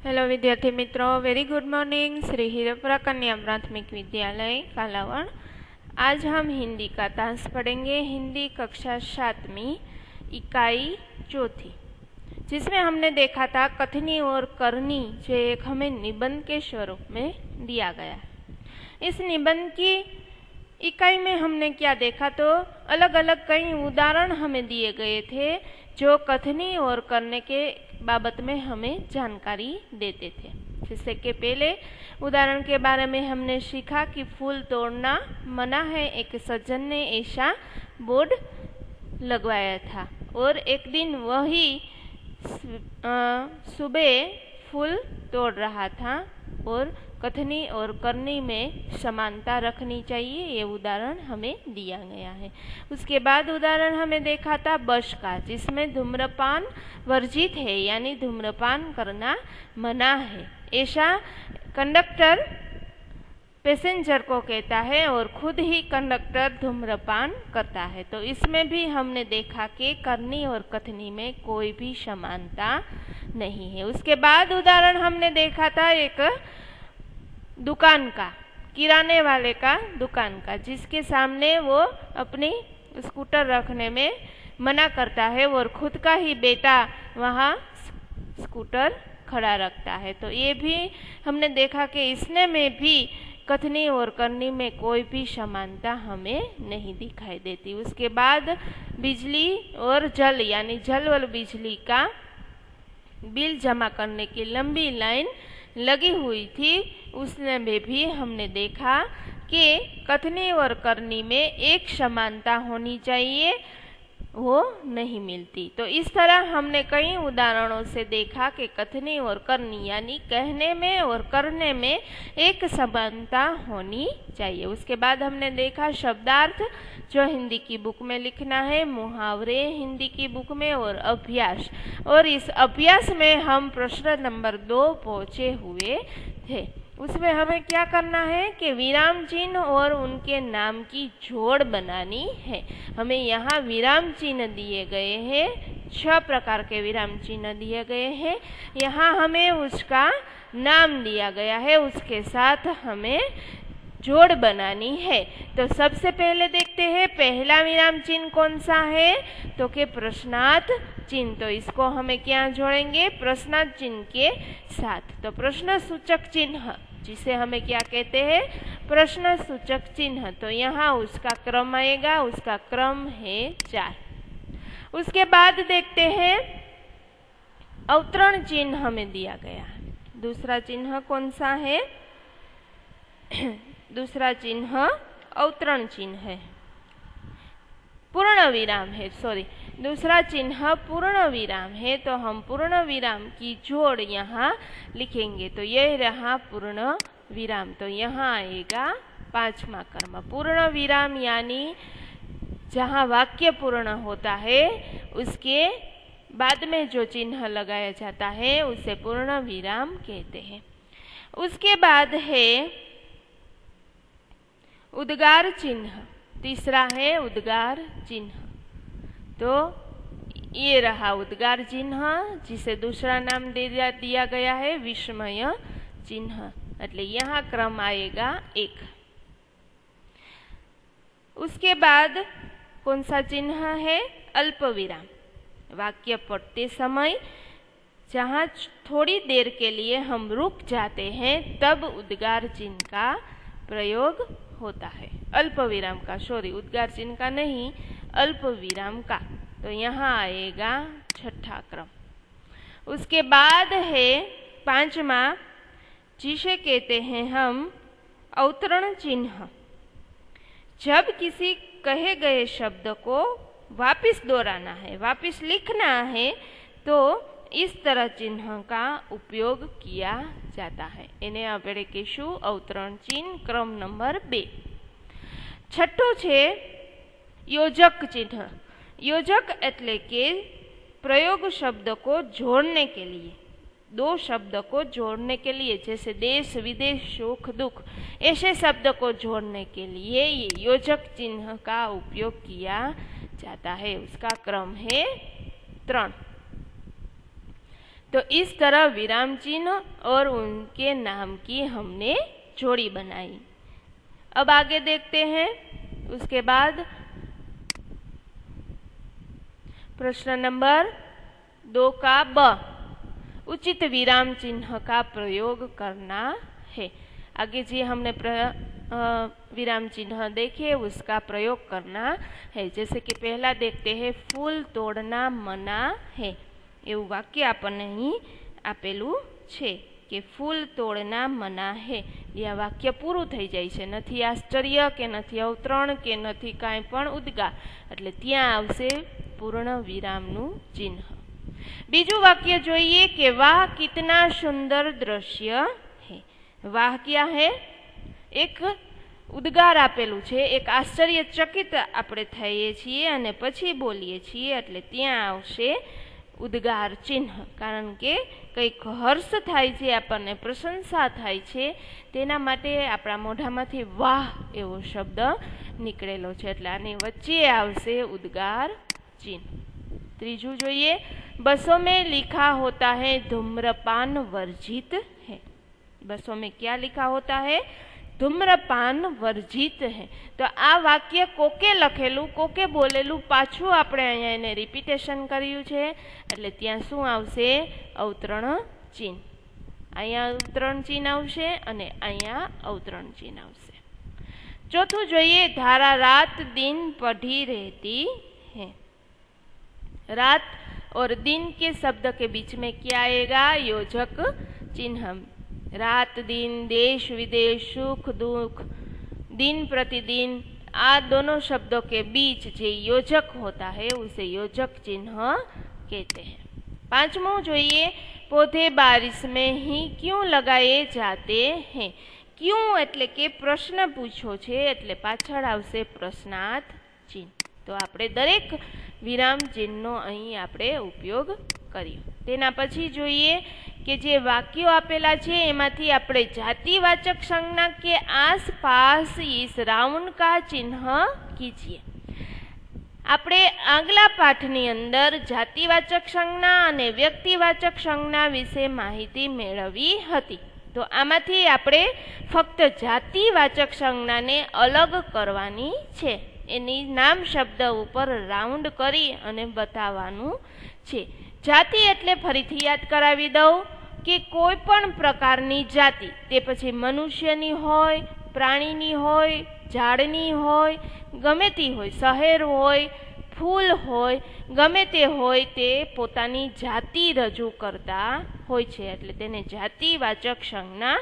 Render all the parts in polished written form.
Hello विद्यार्थी मित्रों, very good morning. Shri Hirapura कन्या प्राथमिक विद्यालय कालावड़। आज हम हिंदी का तांस पढ़ेंगे। हिंदी कक्षा 7वीं इकाई 4, जिसमें हमने देखा था कथनी और करनी, जो एक हमें निबंध के स्वरूप में दिया गया। इस निबंध की इकाई में हमने क्या देखा, तो अलग अलग कई उदाहरण हमें दिए गए थे जो कथनी और करने के बाबत में हमें जानकारी देते थे। जैसे कि पहले उदाहरण के बारे में हमने सीखा कि फूल तोड़ना मना है, एक सज्जन ने ऐसा बोर्ड लगवाया था और एक दिन वही सुबह फूल तोड़ रहा था और कथनी और करनी में समानता रखनी चाहिए, ये उदाहरण हमें दिया गया है। उसके बाद उदाहरण हमें देखा था बस का, जिसमें धूम्रपान वर्जित है, यानी धूम्रपान करना मना है, ऐसा कंडक्टर पैसेंजर को कहता है और खुद ही कंडक्टर धूम्रपान करता है। तो इसमें भी हमने देखा कि करनी और कथनी में कोई भी समानता नहीं है। उसके बाद उदाहरण हमने देखा था एक दुकान का, किराने वाले का दुकान का, जिसके सामने वो अपनी स्कूटर रखने में मना करता है और खुद का ही बेटा वहाँ स्कूटर खड़ा रखता है। तो ये भी हमने देखा कि इसने में भी कथनी और करनी में कोई भी समानता हमें नहीं दिखाई देती। उसके बाद बिजली और जल, यानी जल और बिजली का बिल जमा करने की लंबी लाइन लगी हुई थी, उसमें भी हमने देखा कि कथनी और करनी में एक समानता होनी चाहिए, वो नहीं मिलती। तो इस तरह हमने कई उदाहरणों से देखा कि कथनी और करनी, यानी कहने में और करने में एक समानता होनी चाहिए। उसके बाद हमने देखा शब्दार्थ, जो हिंदी की बुक में लिखना है, मुहावरे हिंदी की बुक में, और अभ्यास। और इस अभ्यास में हम प्रश्न नंबर 2 पहुंचे हुए थे। उसमें हमें क्या करना है कि विराम चिन्ह और उनके नाम की जोड़ बनानी है। हमें यहाँ विराम चिन्ह दिए गए हैं, 6 प्रकार के विराम चिन्ह दिए गए हैं। यहाँ हमें उसका नाम दिया गया है, उसके साथ हमें जोड़ बनानी है। तो सबसे पहले देखते हैं पहला विराम चिन्ह कौन सा है, तो के प्रश्नार्थ चिन्ह। तो इसको हमें क्या जोड़ेंगे, प्रश्नार्थ चिन्ह के साथ। तो प्रश्न सूचक चिन्ह, जिसे हमें क्या कहते हैं, प्रश्न सूचक चिन्ह। तो यहाँ उसका क्रम आएगा, उसका क्रम है 4। उसके बाद देखते हैं अवतरण चिन्ह हमें दिया गया। दूसरा चिन्ह कौन सा है, दूसरा चिन्ह अवतरण चिन्ह है, पूर्ण विराम है, सॉरी, दूसरा चिन्ह पूर्ण विराम है। तो हम पूर्ण विराम की जोड़ यहाँ लिखेंगे। तो यह रहा पूर्ण विराम। तो यहाँ आएगा 5वां कर्म पूर्ण विराम, यानी जहाँ वाक्य पूर्ण होता है उसके बाद में जो चिन्ह लगाया जाता है उसे पूर्ण विराम कहते हैं। उसके बाद है उद्गार चिन्ह, तीसरा है उद्गार चिन्ह। तो ये रहा उद्गार चिन्ह, जिसे दूसरा नाम दिया गया है विस्मय चिन्ह। એટલે यहाँ क्रम आएगा 1। उसके बाद कौन सा चिन्ह है, अल्प विराम। वाक्य पढ़ते समय जहाँ थोड़ी देर के लिए हम रुक जाते हैं तब उद्गार चिन्ह का प्रयोग होता है, अल्प विराम का, सॉरी, उद्गार चिन्ह का नहीं, अल्प विराम का। तो यहाँ आएगा 6ठा क्रम। उसके बाद है 5वां, जिसे कहते हैं हम अवतरण चिन्ह। जब किसी कहे गए शब्द को वापिस दोहराना है, वापिस लिखना है, तो इस तरह चिन्ह का उपयोग किया जाता है। એને આપણે કહીશું અવતરણ ચિહ્ન, ક્રમ નંબર 2। છઠ્ઠો છે યોજક चिन्ह। योजक એટલે કે प्रयोग शब्द को जोड़ने के लिए, 2 शब्द को जोड़ने के लिए, जैसे देश विदेश सुख दुख, ऐसे शब्द को जोड़ने के लिए ये योजक चिन्ह का उपयोग किया जाता है। उसका क्रम है 3। तो इस तरह विराम चिन्ह और उनके नाम की हमने जोड़ी बनाई। अब आगे देखते हैं। उसके बाद प्रश्न नंबर 2 का ब, उचित विराम चिन्ह का प्रयोग करना है। आगे जी हमने विराम चिन्ह देखे उसका प्रयोग करना है। जैसे कि पहला देखते हैं, फूल तोड़ना मना है। એવું વાક્ય આપણને અહીં આપેલું છે કે ફૂલ તોડના મના હે। એ આ વાક્ય પૂરું થઈ જાય છે, નથી આશ્ચર્ય કે નથી અવતરણ કે નથી કાંઈ પણ ઉદ્ગાર, એટલે ત્યાં આવશે પૂર્ણ વિરામનું ચિહ્ન। બીજું વાક્ય જોઈએ કે વાહ કિતના સુંદર દ્રશ્ય હે। વાહ ક્યાં હે? એક ઉદ્ગાર આપેલું છે, એક આશ્ચર્યચકિત આપણે થઈએ છીએ અને પછી બોલીએ છીએ, એટલે ત્યાં આવશે ઉદ્ગાર ચિહ્ન। કારણ કે કંઈક હર્ષ થાય છે, આપણને પ્રશંસા થાય છે, તેના માટે આપણા મોઢામાંથી વાહ એવો શબ્દ નીકળેલો છે, એટલે આની વચ્ચે આવશે ઉદ્ગાર ચિહ્ન। ત્રીજું જોઈએ, बसों में लिखा होता है धूम्रपान वर्जित है। बसों में क्या लिखा होता है? ધૂમ્રપાન વર્જિત હે। તો આ વાક્ય કોકે લખેલું, કોકે બોલેલું, પાછું આપણે અહીંયા એને રિપીટેશન કર્યું છે, એટલે ત્યાં શું આવશે? અવતરણ ચિહ્ન। અહીંયા અવતરણ ચિહ્ન આવશે અને અહીંયા અવતરણ ચિહ્ન આવશે। ચોથું જોઈએ, धारा रात दिन पढ़ी रहती है। रात और दिन के शब्द के बीच में क्या आएगा? योजक चिन्ह। रात दिन, देश विदेश, सुख दुख, दिन प्रतिदिन, आ दोनों शब्दों के बीच जो योजक होता है उसे योजक चिन्ह कहते हैं। पांचवों જોઈએ, पौधे बारिश में ही क्यों लगाए जाते हैं। क्यों એટલે કે પ્રશ્ન પૂછો છે, એટલે પાછળ આવશે પ્રશ્નાર્થ ચિહ્ન। તો આપણે દરેક વિરામ ચિહ્નનો અહીં આપણે ઉપયોગ કર્યો। તેના પછી જોઈએ કે જે વાક્યો આપેલા છે એમાંથી આપણે જાતિવાચક સંજ્ઞા के आसपास इस राउंड का चिन्ह कीजिए। આપણે આગલા પાઠની અંદર જાતિવાચક સંજ્ઞા અને વ્યક્તિવાચક સંજ્ઞા વિશે માહિતી મેળવી હતી। તો આમાંથી આપણે ફક્ત જાતિવાચક સંજ્ઞાને અલગ કરવાની છે, એની નામ શબ્દ ઉપર રાઉન્ડ કરી અને બતાવવાનું છે। જાતિ એટલે ફરીથી યાદ કરાવી દઉં કે કોઈ પણ પ્રકારની જાતિ, તે પછી મનુષ્યની હોય, પ્રાણીની હોય, ઝાડની હોય, ગમે તે હોય, શહેર હોય, ફૂલ હોય, ગમે તે હોય, તે પોતાની જાતિ રજૂ કરતા હોય છે, એટલે તેને જાતિવાચક સંજ્ઞા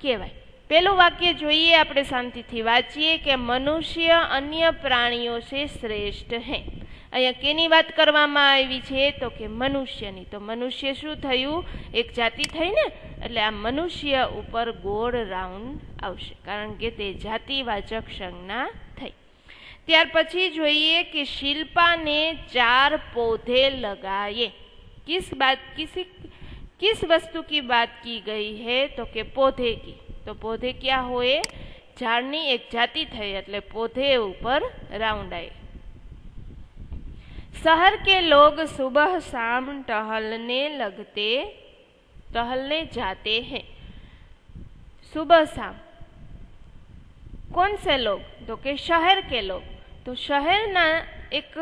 કહેવાય। પહેલું વાક્ય જોઈએ, આપણે શાંતિથી વાંચીએ કે મનુષ્ય અન્ય પ્રાણીઓ से શ્રેષ્ઠ है। અહીંયા કેની વાત કરવામાં આવી છે? તો કે મનુષ્યની। તો મનુષ્ય શું થયું? એક જાતિ થઈ ને, એટલે આ મનુષ્ય ઉપર ગોળ રાઉન્ડ આવશે, કારણ કે તે જાતિવાચક સંજ્ઞા થઈ। ત્યાર પછી જોઈએ કે શિલ્પા ने 4 पौधे लगाए। किस वस्तु की बात की गई है? तो के पौधे की। तो पौधे क्या हुए? झाड़नी एक जाति थई, એટલે पौधे ऊपर राउंड आए। शहर के लोग सुबह शाम टहलने जाते हैं। सुबह शाम कौन से लोग? तो के शहर के लोग। तो शहरना एक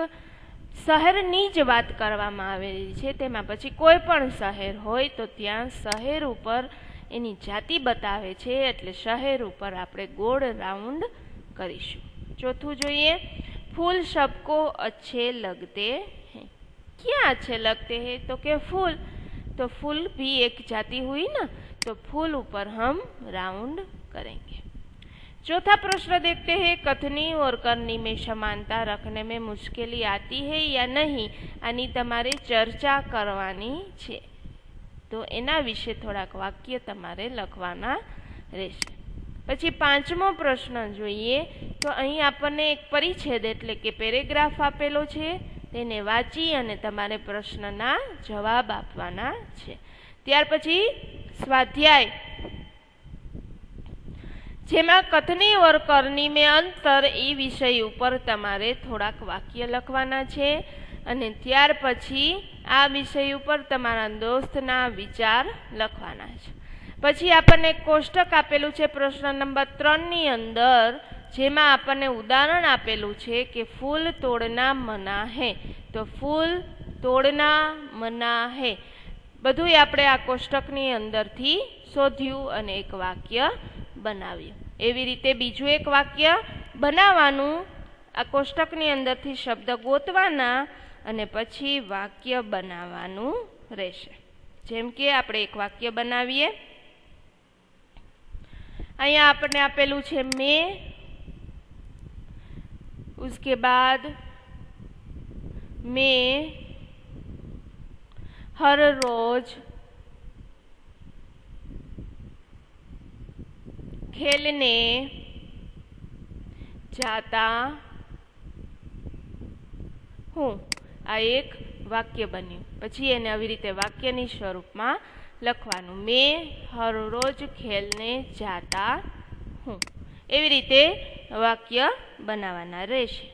શહેરની જ વાત કરવામાં આવેલી છે, તેમાં પછી કોઈ પણ શહેર હોય તો ત્યાં શહેર ઉપર એની જાતિ બતાવે છે, એટલે શહેર ઉપર આપણે ગોળ રાઉન્ડ કરીશું। ચોથું જોઈએ, फूल सबको अच्छे लगते हैं। क्या अच्छे लगते हैं? तो के फूल। तो फूल भी एक जाति हुई ना, तो फूल ऊपर हम राउंड करेंगे। चौथा प्रश्न देखते हैं, कथनी और करनी में समानता रखने में मुश्किली आती है या नहीं? आनी तमारे चर्चा करवानी छे। तो एना विषे थोड़ाक वाक्य तमारे लखवाना रहेशे। પછી પાંચમો પ્રશ્ન જોઈએ, તો અહીં આપણને એક પરિચ્છેદ એટલે કે પેરેગ્રાફ આપેલો છે, તેને વાંચી અને તમારે પ્રશ્નના જવાબ આપવાના છે। ત્યાર પછી સ્વાધ્યાય, જેમાં કથની और करनी में अंतर એ વિષય ઉપર તમારે થોડાક વાક્ય લખવાના છે। અને ત્યાર પછી આ વિષય ઉપર તમારા દોસ્તના વિચાર લખવાના છે. પછી આપણને કોષ્ટક આપેલું છે પ્રશ્ન નંબર 3 ની અંદર, જેમાં આપણને ઉદાહરણ આપેલું છે કે ફૂલ તોડના મના હે. તો ફૂલ તોડના મના હે બધું આપણે આ કોષ્ટકની અંદરથી શોધ્યું અને એક વાક્ય બનાવ્યું. એવી રીતે બીજું એક વાક્ય બનાવવાનું, આ કોષ્ટકની અંદરથી શબ્દ ગોતવાના અને પછી વાક્ય બનાવવાનું રહેશે. જેમ કે આપણે એક વાક્ય બનાવીએ. અહીંયા આપણને આપેલું છે મેં, उसके बाद मैं हर रोज खेलने जाता हूँ. આ એક વાક્ય બન્યું. પછી એને આવી રીતે વાક્યની સ્વરૂપમાં લખવાનું. મેં હર રોજ ખેલને જાતા હું. એવી રીતે વાક્ય બનાવવાના રહેશે.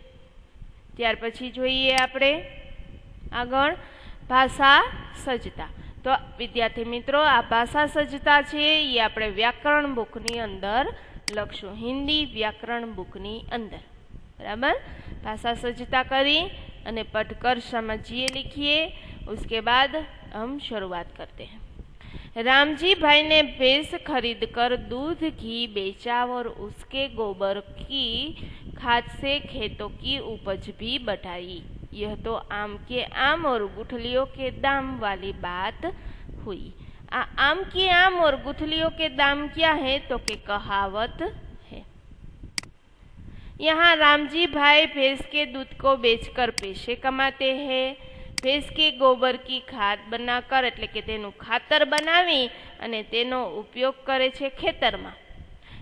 ત્યાર પછી જોઈએ આપણે આગળ ભાષા સજ્જતા. તો વિદ્યાર્થી મિત્રો, આ ભાષા સજ્જતા છે એ આપણે વ્યાકરણ બુકની અંદર લખશું, હિન્દી વ્યાકરણ બુકની અંદર. बराबर. भाषा सज्जता करी અને पढ़कर समझिए लिखिए. उसके बाद हम शुरुआत करते हैं. रामजी भाई ने भैंस खरीद कर दूध घी बेचा और उसके गोबर की खाद से खेतों की उपज भी बढ़ाई. यह तो आम के आम और गुठलियों के दाम वाली बात हुई. आम के आम और गुठलियों के दाम क्या है? तो के कहावत है. यहाँ रामजी भाई भैंस के दूध को बेचकर पैसे कमाते हैं. भैंस के गोबर की खाद बनाकर એટલે કે તેનું ખાતર બનાવી અને તેનો उपयोग करे छे ખેતરમાં.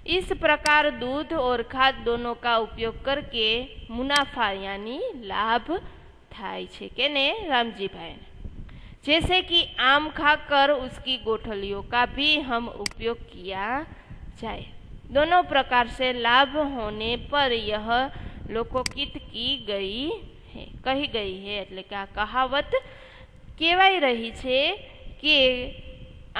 इस प्रकार दूध और खाद दोनों का उपयोग करके मुनाफा यानी लाभ थाय छे केने? रामजी भाई ने. जैसे कि आम खाकर उसकी गोठलियों का भी हम उपयोग किया जाए. दोनों प्रकार से लाभ होने पर यह लोकोकित की गई है, कही गई है. એટલે કે આ કહાવત કહેવાઈ રહી છે કે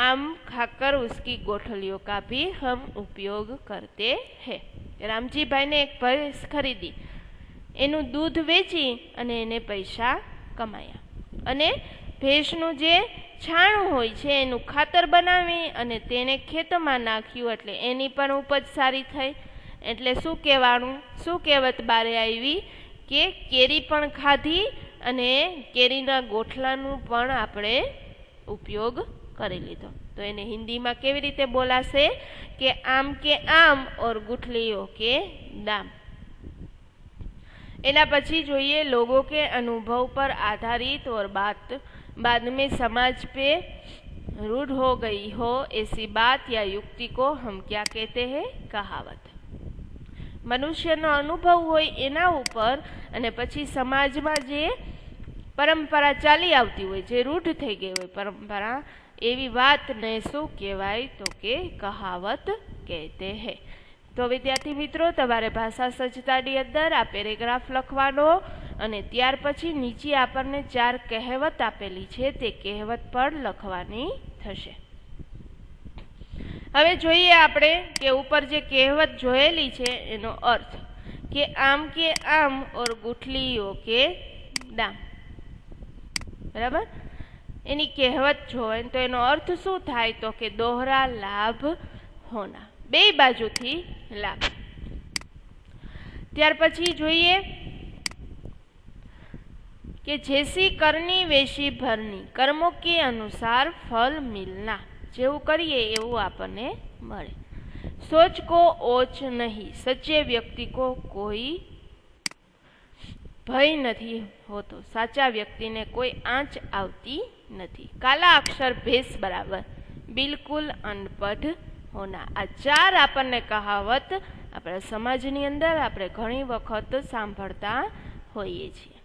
आम खाकर उसकी गोठलियों का भी हम उपयोग करते हैं. रामजी भाई ने एक भैंस खरीदी, એનું દૂધ વેચી અને એને પૈસા કમાયા અને ભેંસનું જે છાણું હોય છે એનું ખાતર બનાવી અને તેને ખેતમાં નાખ્યું એટલે એની પણ ઉપજ સારી થઈ. એટલે શું કહેવાનું, શું કહેવત બારે આવી કે કેરી પણ ખાધી અને કેરીના ગોઠલાનું પણ આપણે ઉપયોગ કરી લીધો. તો એને હિન્દીમાં કેવી રીતે બોલાશે કે આમ કે આમ और गुठलियों के दाम. एना पछी જોઈએ लोगों के अनुभव पर आधारित और बाद में समाज पे रूढ़ हो गई हो ऐसी बात या युक्ति को हम क्या कहते हैं? कहावत. मनुष्यનો અનુભવ હોય એના ઉપર અને પછી સમાજમાં જે પરંપરા ચાલી આવતી હોય, જે રૂઢ થઈ ગઈ હોય પરંપરા, એવી વાતને શું કહેવાય? તો કે કહાવત કહેતે હે. તો વિદ્યાર્થી મિત્રો, તમારે ભાષા સજ્જતાની અંદર આ પેરેગ્રાફ લખવાનો અને ત્યાર પછી નીચે આપણને 4 કહેવત આપેલી છે તે કહેવત પણ લખવાની થશે. હવે જોઈએ આપણે કે ઉપર જે કહેવત જોયેલી છે એનો અર્થ કે આમ કે આમ और गुठलियों के दाम. બરાબર. એની કહેવત જોવે તો એનો અર્થ શું થાય? તો કે દોહરા લાભ હોના, બે બાજુથી લાભ. ત્યાર પછી જોઈએ કે जैसी करनी वैसी भरनी, कर्मों के अनुसार फल मिलना. જેવું કરીએ એવું આપણને મળે. सोच को ओच नहीं, सच्चे व्यक्ति को कोई ભય નથી હોતો. સાચા વ્યક્તિને કોઈ આંચ આવતી નથી. કાલા અક્ષર ભેંસ બરાબર, બિલકુલ અનપઢ હોના. આ 4 આપણને કહાવત આપણા સમાજની અંદર આપણે ઘણી વખત સાંભળતા હોઈએ છીએ.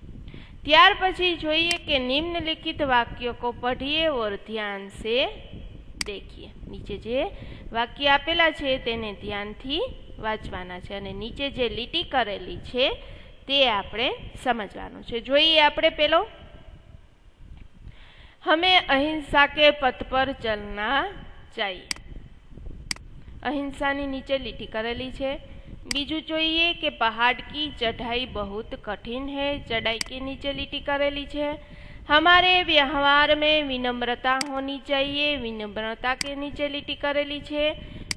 ત્યાર પછી જોઈએ કે निम्नलिखित वाक्यों को पढ़िए और ध्यान से देखिए. નીચે જે વાક્ય આપેલા છે તેને ધ્યાનથી વાંચવાના છે અને નીચે જે લીટી કરેલી છે તે આપણે સમજવાનું છે। જોઈએ આપણે પેલો, हमें अहिंसा के पथ पर चलना चाहिए। अहिंसा नी नीचे લીટી करेली है। बीजू જોઈએ कि पहाड़ की चढ़ाई बहुत कठिन है। चढ़ाई के नीचे લીટી करेली है। हमारे व्यवहार में विनम्रता होनी चाहिए। विनम्रता के नीचे લીટી करेली है।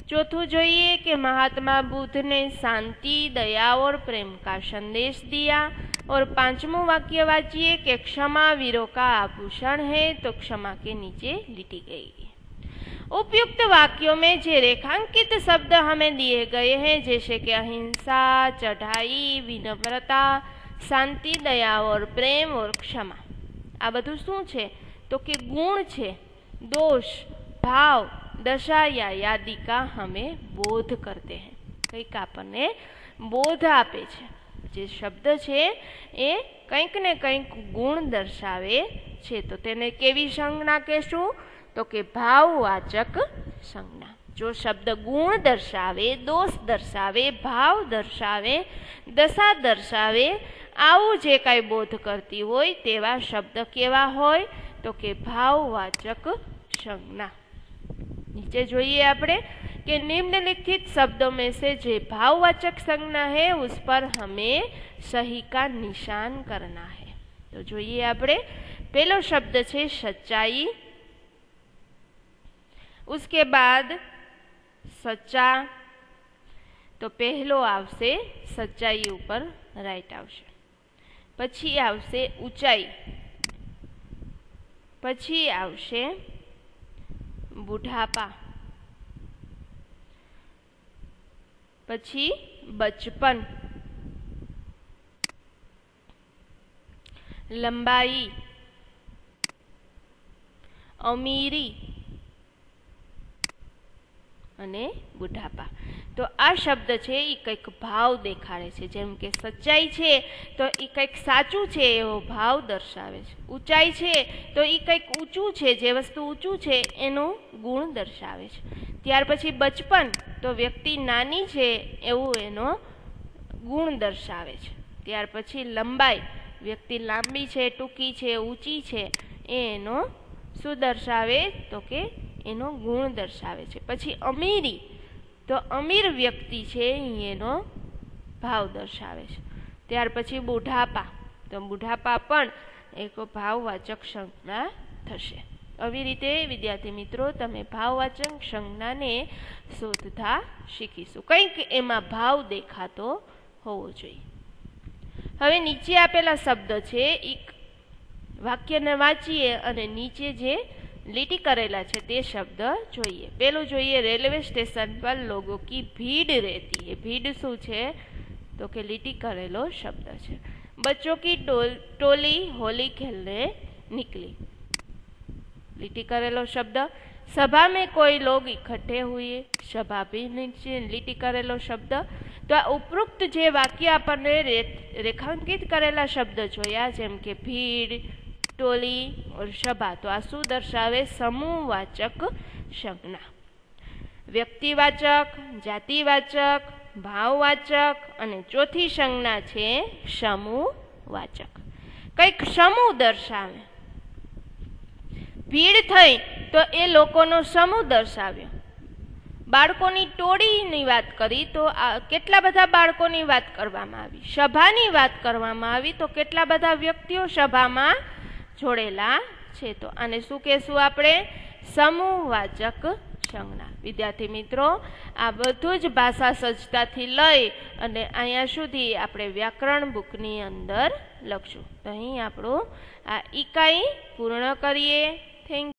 चौथू જોઈએ कि महात्मा बुद्ध ने शांति, दया और प्रेम का संदेश दिया। और पांचवों वाक्य वाचिए कि क्षमा वीरों का आभूषण है, तो क्षमा के नीचे लिखी गई। उपयुक्त वाक्यों में जे रेखांकित शब्द हमें दिए गए हैं, जैसे कि अहिंसा, चढ़ाई, विनम्रता, शांति, दया और प्रेम और क्षमा, आ बधु शू छे तो कि गुण छे, दोष, भाव, दशा या यादी का हमें बोध करते हैं। कईक आपने बोध आपे छे। जे शब्द छे ए कंईक ने कंईक गुण दर्शावे छे, तो तेने केवी संज्ञा कहेशुं तो कि भाववाचक संज्ञा। जो शब्द गुण दर्शावे, दोष दर्शावे, भाव दर्शावे, दशा दर्शावे, आवुं जे कांई बोध करती होय तेवा शब्द केवा होय तो कि भाववाचक संज्ञा। नीचे જોઈએ આપણે कि निम्नलिखित शब्दों में से जो भाववाचक संज्ञा है उस पर हमें सही का निशान करना है। तो જોઈએ આપણે पहलो शब्द है सच्चाई, उसके बाद सच्चा, तो पहलो आवशे सच्चाई ऊपर राइट आवशे, पछी आवशे ऊंचाई, पछी आवशे बुढ़ापा, पछी बचपन, लंबाई, अमीरी अने बुढ़ापा। तो आ शब्द है ये कंईक भाव देखाड़े छे। जेम के सच्चाई है तो ये कंईक साचुं छे एवो भाव दर्शावे छे। ऊंचाई है तो ये कंईक ऊंचुं छे, जे वस्तु ऊंचुं छे एनो गुण दर्शावे छे। त्यार पछी बचपन तो व्यक्ति नानी है एवो एनो गुण दर्शावे छे। त्यार पछी लंबाई, व्यक्ति लांबी है, टूंकी है, ऊंची है, एनो शुं दर्शावे तो के एनो गुण दर्शावे छे। पछी अमीरी तो अमीर व्यक्ति है एनो भाव दर्शावे छे। त्यार पछी बुढ़ापा तो बुढ़ापा पण एक भाववाचक संज्ञा थशे। આવી રીતે વિદ્યાર્થી મિત્રો તમે ભાવવાચક સંજ્ઞાને શોધતા શીખીશું। કંઈક એમાં ભાવ દેખાતો હોવો જોઈએ। હવે નીચે આપેલા શબ્દ છે એક વાક્યને વાંચીએ અને નીચે જે લીટી કરેલા છે તે શબ્દ જોઈએ। પેલું જોઈએ રેલवे स्टेशन पर लोगों की भीड़ रहती है। भीड़ શું છે તો કે લીટી કરેલો શબ્દ છે। बच्चों की टोली होली खेलने निकली, લીટી करेलो शब्द। सभा में कोई लोग इकट्ठे हुए, सभा भी नीचे લીટી करेलो शब्द। तो आ उपरोक्त जे वाक्य आपने रेखांकित करेला शब्द जोया, जेम के भीड़, टोली और सभा, तो आ शू दर्शावे समूहवाचक संज्ञा। व्यक्तिवाचक, जातिवाचक, भाववाचक અને ચોથી સંજ્ઞા છે સમૂહવાચક। કંઈક સમૂહ દર્શાવે। ભીડ થઈ તો એ લોકોનો સમૂહ દર્શાવ્યો। બાળકોની ટોળીની વાત કરી તો કેટલા બધા બાળકોની વાત કરવામાં આવી। સભાની વાત કરવામાં આવી તો કેટલા બધા વ્યક્તિઓ સભામાં જોડેલા છે। તો આને શું કહેશું આપણે? સમૂહવાચક સંજ્ઞા। વિદ્યાર્થી મિત્રો આ બધું જ ભાષા સજ્જતાથી લઈ અને અહીંયા સુધી આપણે વ્યાકરણ બુકની અંદર લખશું। તો અહીં આપણું આ ઇકાઈ પૂર્ણ કરીએ। થેન્ક